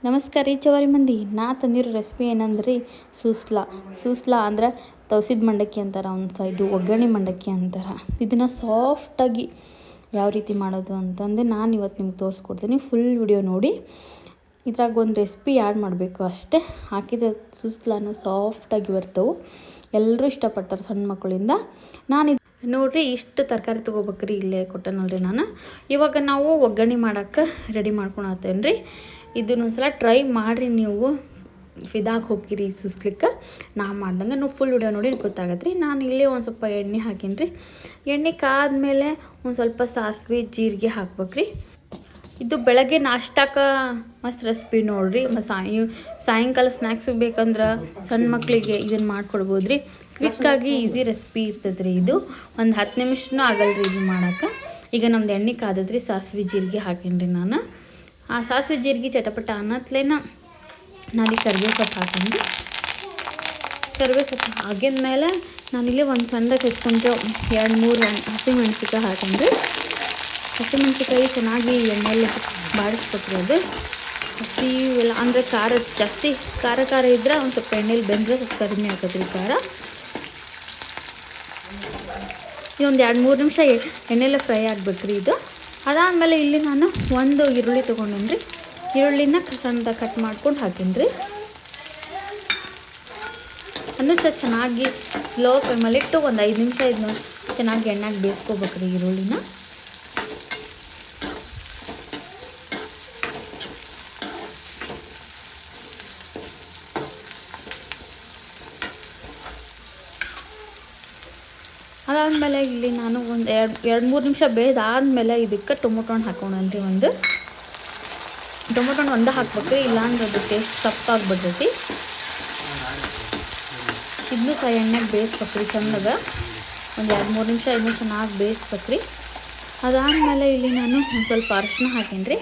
ನಮಸ್ಕಾರ ರೀ ಚವಾರಿ ಮಂದಿ. ನಾ ತಂದಿರೋ ರೆಸಿಪಿ ಏನಂದ್ರಿ ಸೂಸ್ಲಾ ಅಂದ್ರೆ ತವಸಿದ ಮಂಡಕ್ಕಿ ಅಂತಾರೆ, ಒಂದು ಸೈಡು ಒಗ್ಗರಣೆ ಮಂಡಕ್ಕಿ ಅಂತಾರೆ. ಇದನ್ನು ಸಾಫ್ಟಾಗಿ ಯಾವ ರೀತಿ ಮಾಡೋದು ಅಂತಂದು ನಾನು ಇವತ್ತು ನಿಮ್ಗೆ ತೋರಿಸ್ಕೊಡ್ತೀನಿ. ಫುಲ್ ವಿಡಿಯೋ ನೋಡಿ. ಇದ್ರಾಗ ಒಂದು ರೆಸಿಪಿ ಆ್ಯಡ್ ಮಾಡಬೇಕು ಅಷ್ಟೇ. ಹಾಕಿದ ಸೂಸ್ಲಾನು ಸಾಫ್ಟಾಗಿ ಬರ್ತವೆ, ಎಲ್ಲರೂ ಇಷ್ಟಪಡ್ತಾರೆ ಸಣ್ಣ ಮಕ್ಕಳಿಂದ. ನಾನು ನೋಡಿರಿ ಇಷ್ಟು ತರಕಾರಿ ತೊಗೋಬೇಕ್ರಿ, ಇಲ್ಲೇ ಕೊಟ್ಟನಲ್ರಿ ನಾನು. ಇವಾಗ ನಾವು ಒಗ್ಗರಣೆ ಮಾಡೋಕ್ಕೆ ರೆಡಿ ಮಾಡ್ಕೊಳತ್ತೇನೆ ರೀ. ಇದನ್ನೊಂದ್ಸಲ ಟ್ರೈ ಮಾಡಿರಿ, ನೀವು ಫಿದಾಗಿ ಹೋಗಿರಿ ಸುಸ್ಲಿಕ್ಕೆ. ನಾ ಮಾಡ್ದಂಗೆ ನೀವು ಫುಲ್ ವಿಡಿಯೋ ನೋಡಿ ಗೊತ್ತಾಗತ್ತೆ ರೀ. ನಾನು ಇಲ್ಲೇ ಒಂದು ಸ್ವಲ್ಪ ಎಣ್ಣೆ ಹಾಕೀನಿ ರೀ. ಎಣ್ಣೆ ಕಾದ್ಮೇಲೆ ಒಂದು ಸ್ವಲ್ಪ ಸಾಸಿವೆ ಜೀರಿಗೆ ಹಾಕ್ಬೇಕ್ರಿ. ಇದು ಬೆಳಗ್ಗೆ ನಾಷ್ಟಕ್ಕೆ ಮಸ್ತ್ ರೆಸಿಪಿ ನೋಡಿರಿ. ಸಾಯಂಕಾಲ ಸ್ನ್ಯಾಕ್ಸಿಗೆ ಬೇಕಂದ್ರೆ ಸಣ್ಣ ಮಕ್ಕಳಿಗೆ ಇದನ್ನು ಮಾಡ್ಕೊಡ್ಬೋದು ರೀ. ಕ್ವಿಕ್ಕಾಗಿ ಈಸಿ ರೆಸಿಪಿ ಇರ್ತದೆ ರೀ. ಇದು ಒಂದು 10 ನಿಮಿಷನೂ ಆಗಲ್ಲ ರೀ ಇದು ಮಾಡೋಕೆ. ಈಗ ನಮ್ದು ಎಣ್ಣೆ ಕಾದದ್ರಿ, ಸಾಸಿವೆ ಜೀರಿಗೆ ಹಾಕೀನಿ ರೀ ನಾನು. ಆ ಸಾಸಿವೆ ಜೀರಿಗೆ ಚಟಪಟ ಅನ್ನತ್ಲೇನ ನಾನು ಕರಿಬೇವು ಸೊಪ್ಪು ಹಾಕೀನಿ. ಕರಿಬೇವು ಸೊಪ್ಪು ಆಗಿದ್ಮೇಲೆ ನಾನಿಲ್ಲಿ ಒಂದು ಸಣ್ಣದಾಗಿ ಹೆಚ್ಕೊಂಡು 2-3 ಹಸಿಮೆಣ್ಸಿಕಾಯಿ ಹಾಕೀನಿ. ಹಸಿಮೆಣ್ಸಿಕಾಯಿ ಚೆನ್ನಾಗಿ ಎಣ್ಣೆಯಲ್ಲಿ ಬಾಡಿಸ್ಕೊಟ್ರಿ. ಅದು ಹಸಿ ಇಲ್ಲ ಅಂದರೆ ಖಾರ ಜಾಸ್ತಿ ಖಾರ ಇದ್ದರೆ ಒಂದು ಸ್ವಲ್ಪ ಎಣ್ಣೆಲಿ ಬೆಂದರೆ ಸ್ವಲ್ಪ ಕಡಿಮೆ ಆಗ್ತದೆ ಖಾರ. ಇದೊಂದು 2-3 ನಿಮಿಷ ಎಣ್ಣೆಲ್ಲ ಫ್ರೈ ಆಗ್ಬೇಕ್ರಿ ಇದು. ಅದಾದಮೇಲೆ ಇಲ್ಲಿ ನಾನು ಒಂದು ಈರುಳ್ಳಿ ತೊಗೊಂಡೇನಿ ರೀ. ಈರುಳ್ಳಿನ ಸಣ್ಣದಾಗಿ ಕಟ್ ಮಾಡ್ಕೊಂಡು ಹಾಕೀನಿ ರೀ. ಅದನ್ನು ಚೆನ್ನಾಗಿ ಸ್ಲೋ ಫ್ಲೇಮಲ್ಲಿಟ್ಟು ಒಂದು 5 ನಿಮಿಷ ಇದನ್ನು ಚೆನ್ನಾಗಿ ಎಣ್ಣೆಗೆ ಬೇಯಿಸ್ಕೋಬೇಕ್ರಿ ಈರುಳ್ಳಿನ. ಅದಾದಮೇಲೆ ಇಲ್ಲಿ ನಾನು ಒಂದು 2-3 ನಿಮಿಷ ಬೇಯ್ದಾದ್ಮೇಲೆ ಇದಕ್ಕೆ ಟೊಮೊಟೊ ಹಣ್ಣು ಹಾಕೊಂಡ್ರಿ. ಒಂದು ಟೊಮೊಟೊ ಹಣ್ಣು ಒಂದೇ ಹಾಕ್ಬೇಕ್ರಿ, ಇಲ್ಲಾಂದ್ರೆ ಅದು ಟೇಸ್ಟ್ ಸಪ್ಪಾಗ್ಬಿಡ್ತೈತಿ. ಇದನ್ನು ಸಹ ಎಣ್ಣೆಗೆ ಬೇಯಿಸ್ಬೇಕ್ರಿ ಚೆಂದಾಗ. ಒಂದು 2-3 ನಿಮಿಷ ಇದನ್ನು ಚೆನ್ನಾಗಿ ಬೇಯಿಸ್ಬೇಕ್ರಿ. ಅದಾದಮೇಲೆ ಇಲ್ಲಿ ನಾನು ಒಂದು ಸ್ವಲ್ಪ ಅರಿಶಿನ ಹಾಕೀನಿ ರೀ.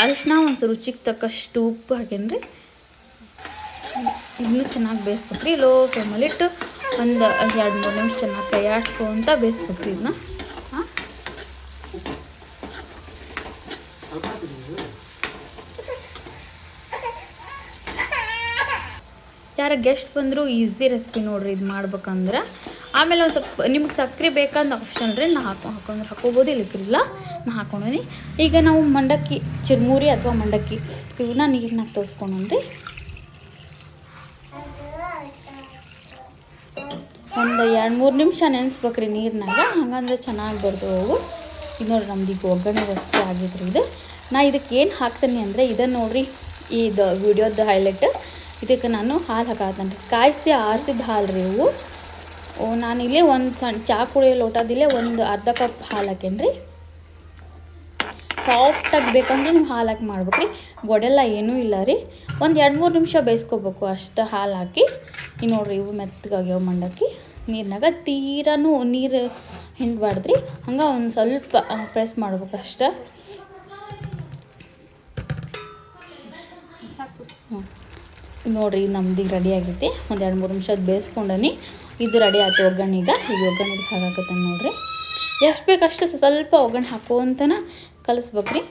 ಅರಿಶಿನ ಒಂದು ರುಚಿಗೆ ತಕ್ಕಷ್ಟು ಉಪ್ಪು ಹಾಕೀನಿ ರೀ. ಇನ್ನೂ ಚೆನ್ನಾಗಿ ಬೇಯಿಸ್ಬೇಕ್ರಿ. ಲೋ ಫ್ಲೇಮಲ್ಲಿಟ್ಟು ಒಂದು 2-3 ನಿಮಿಷ ಚೆನ್ನಾಗಿ ಕೈ ಆಡಿಸ್ಕೊಂತ ಬೇಯಿಸ್ಬೇಕ್ರಿ ಇದನ್ನ. ಯಾರ ಗೆಸ್ಟ್ ಬಂದರೂ ಈಸಿ ರೆಸಿಪಿ ನೋಡಿರಿ ಇದು ಮಾಡ್ಬೇಕಂದ್ರೆ. ಆಮೇಲೆ ಒಂದು ಸ್ವಲ್ಪ ನಿಮ್ಗೆ ಸಕ್ಕರೆ ಬೇಕಂತ ಆಪ್ಷನ್ ರೀ, ನಾ ಹಾಕೊಂಡ್ರೆ ಹಾಕೋಬೋದು, ಇಲ್ಲಕ್ಕಿಲ್ಲ ನಾ ಹಾಕೊಂಡೀನಿ. ಈಗ ನಾವು ಮಂಡಕ್ಕಿ ಚಿರ್ಮುರಿ ಅಥವಾ ಮಂಡಕ್ಕಿ ಇವನ್ನ ನೀರನ್ನಾಗ ತೋರಿಸ್ಕೊಂಡ್ರಿ. ಒಂದು 2-3 ನಿಮಿಷ ನೆನೆಸ್ಬೇಕ್ರಿ ನೀರಿನಾಗ, ಹಂಗಂದ್ರೆ ಚೆನ್ನಾಗಿ ಬರ್ತವೆ. ಇದು ನೋಡಿರಿ ನಮ್ದು ಈಗ ಒಗ್ಗರಣೆ ರೆಸಿಪಿ ಆಗಿದ್ರಿ ಇದು. ನಾ ಇದಕ್ಕೆ ಏನು ಹಾಕ್ತೀನಿ ಅಂದರೆ ಇದನ್ನು ನೋಡಿರಿ, ಇದು ವಿಡಿಯೋದ ಹೈಲೈಟ್. ಇದಕ್ಕೆ ನಾನು ಹಾಲು ಹಾಕತ್ತೇನೆ ರೀ. ಕಾಯಿಸಿ ಆರಿಸಿದ ಹಾಲು ರೀ ಇವು. ನಾನಿಲ್ಲಿ ಒಂದು ಸಣ್ಣ ಚಹಾ ಕುಡಿಯೋ ಲೋಟದಿಲ್ಲೇ ಒಂದು ಅರ್ಧ ಕಪ್ ಹಾಲು ಹಾಕೇನಿ ರೀ. ಸಾಫ್ಟಾಗಿ ಬೇಕಂದ್ರೆ ನೀವು ಹಾಲು ಹಾಕಿ ಮಾಡ್ಬೇಕ್ರಿ. ಗೊಡೆಲ್ಲ ಏನೂ ಇಲ್ಲ ರೀ. ಒಂದು 2-3 ನಿಮಿಷ ಬೇಯಿಸ್ಕೋಬೇಕು ಅಷ್ಟು ಹಾಲು ಹಾಕಿ. ಈಗ ನೋಡಿರಿ ಇವು ಮೆತ್ತಗಾಗ್ಯಾವ ಮಂಡಕ್ಕಿ. ನೀರಿನಾಗ ತೀರಾನು ನೀರು ಹಿಂಡಬಾರ್ದ್ರಿ, ಹಂಗೆ ಒಂದು ಸ್ವಲ್ಪ ಪ್ರೆಸ್ ಮಾಡ್ಬೇಕು ಅಷ್ಟೆ. ನೋಡಿರಿ ನಮ್ದು ಈಗ ರೆಡಿ ಆಗೈತಿ. ಒಂದು 2-3 ನಿಮಿಷ ಬೇಯಿಸ್ಕೊಂಡನಿ. ಇದು ರೆಡಿ ಆಯ್ತು ಒಗ್ಗರಣೆಗೆ. ಈಗ ಒಗ್ಗರಣೆಗೆ ಹಾಕಾಕತ್ತಾನೆ ನೋಡಿರಿ. ಎಷ್ಟು ಬೇಕಷ್ಟು ಸ್ವಲ್ಪ ಒಗ್ಗರಣೆ ಹಾಕೋಂತನ ಕಲಿಸ್ಬೇಕ್ರಿ.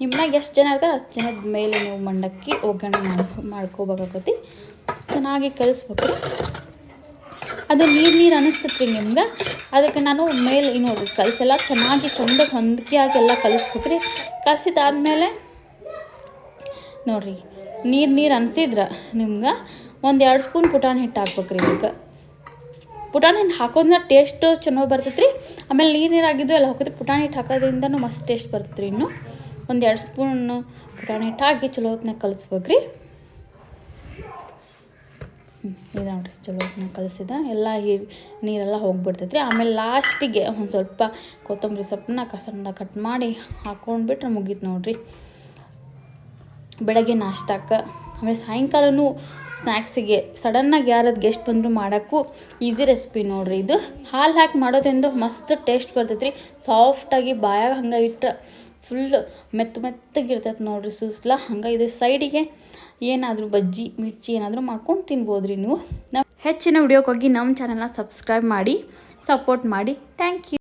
ನಿಮ್ಮನಾಗ ಎಷ್ಟು ಜನ ಇರ್ತಾರೆ ಅಷ್ಟು ಜನದ ಮೇಲೆ ನೀವು ಮಂಡಕ್ಕಿ ಒಗ್ಗರಣೆ ಮಾಡ್ಕೋಬೇಕಾಗತ್ತೆ. ಚೆನ್ನಾಗಿ ಕಲಿಸ್ಬೇಕ್ರಿ. ಅದು ನೀರು ಅನ್ನಿಸ್ತೈತೆ ರೀ ನಿಮ್ಗೆ. ಅದಕ್ಕೆ ನಾನು ಮೇಲೆ ನೋಡಿರಿ ಕಲಸೆಲ್ಲ ಚೆನ್ನಾಗಿ ಚಂದಾಗಿ ಹೊಂದಿಕೆ ಆಗಿ ಎಲ್ಲ ಕಲಿಸ್ಬೇಕ್ರಿ. ಕಲಿಸಿದಾದ್ಮೇಲೆ ನೋಡಿರಿ ನೀರು ಅನಿಸಿದ್ರೆ ನಿಮ್ಗೆ ಒಂದು 2 ಸ್ಪೂನ್ ಪುಟಾಣಿ ಹಿಟ್ಟು ಹಾಕ್ಬೇಕ್ರಿ. ಇದಕ್ಕೆ ಪುಟಾಣಿ ಹಿಟ್ಟು ಹಾಕೋದ್ರಿಂದ ಟೇಸ್ಟು ಚೆನ್ನಾಗಿ ಬರ್ತೈತೆ ರೀ. ಆಮೇಲೆ ನೀರಾಗಿದ್ದು ಎಲ್ಲ ಹಾಕೋದು ಪುಟಾಣಿ ಹಿಟ್ಟು ಹಾಕೋದ್ರಿಂದನೂ ಮಸ್ತ್ ಟೇಸ್ಟ್ ಬರ್ತೈತೆ ರೀ. ಇನ್ನು ಒಂದು 2 ಸ್ಪೂನ್ ಪುಟಾಣಿ ಹಿಟ್ಟು ಹಾಕಿ ಚಲೋ ಹೊತ್ನಾಗ ಕಲಿಸ್ಬೇಕ್ರಿ. ಇದು ನೋಡಿರಿ ಚಲೋ ಹೊತ್ನಾಗ ಕಲಿಸಿದ ಎಲ್ಲ ನೀರೆಲ್ಲ ಹೋಗಿಬಿಡ್ತೈತೆ ರೀ. ಆಮೇಲೆ ಲಾಸ್ಟಿಗೆ ಒಂದು ಸ್ವಲ್ಪ ಕೊತ್ತಂಬರಿ ಸೊಪ್ಪನ್ನ ಸಣ್ಣದಾಗಿ ಕಟ್ ಮಾಡಿ ಹಾಕ್ಕೊಂಡ್ಬಿಟ್ರೆ ಮುಗೀತು ನೋಡಿರಿ ಬೆಳಗ್ಗೆ ನಾಷ್ಟಕ್ಕೆ. ಆಮೇಲೆ ಸಾಯಂಕಾಲನೂ ಸ್ನ್ಯಾಕ್ಸಿಗೆ ಸಡನ್ನಾಗಿ ಯಾರಾದ್ರು ಗೆಸ್ಟ್ ಬಂದರೂ ಮಾಡೋಕ್ಕೂ ಈಸಿ ರೆಸಿಪಿ ನೋಡಿರಿ ಇದು. ಹಾಲು ಹಾಕಿ ಮಾಡೋದ್ರಿಂದ ಮಸ್ತ್ ಟೇಸ್ಟ್ ಬರ್ತೈತೆ ರೀ. ಸಾಫ್ಟಾಗಿ ಬಾಯಾಗ ಹಂಗೆ ಇಟ್ಟು ಫುಲ್ ಮೆತ್ತಗಿರ್ತೈತೆ ನೋಡಿರಿ ಸೂಸ್ಲ. ಹಂಗೆ ಇದು ಸೈಡಿಗೆ ಏನಾದರೂ ಬಜ್ಜಿ ಮಿರ್ಚಿ ಏನಾದರೂ ಮಾಡ್ಕೊಂಡು ತಿನ್ಬೋದು ರೀ ನೀವು. ಹೆಚ್ಚಿನ ವಿಡಿಯೋಕ್ಕಾಗಿ ನಮ್ಮ ಚಾನಲ್ನ ಸಬ್ಸ್ಕ್ರೈಬ್ ಮಾಡಿ ಸಪೋರ್ಟ್ ಮಾಡಿ ಥ್ಯಾಂಕ್ ಯು.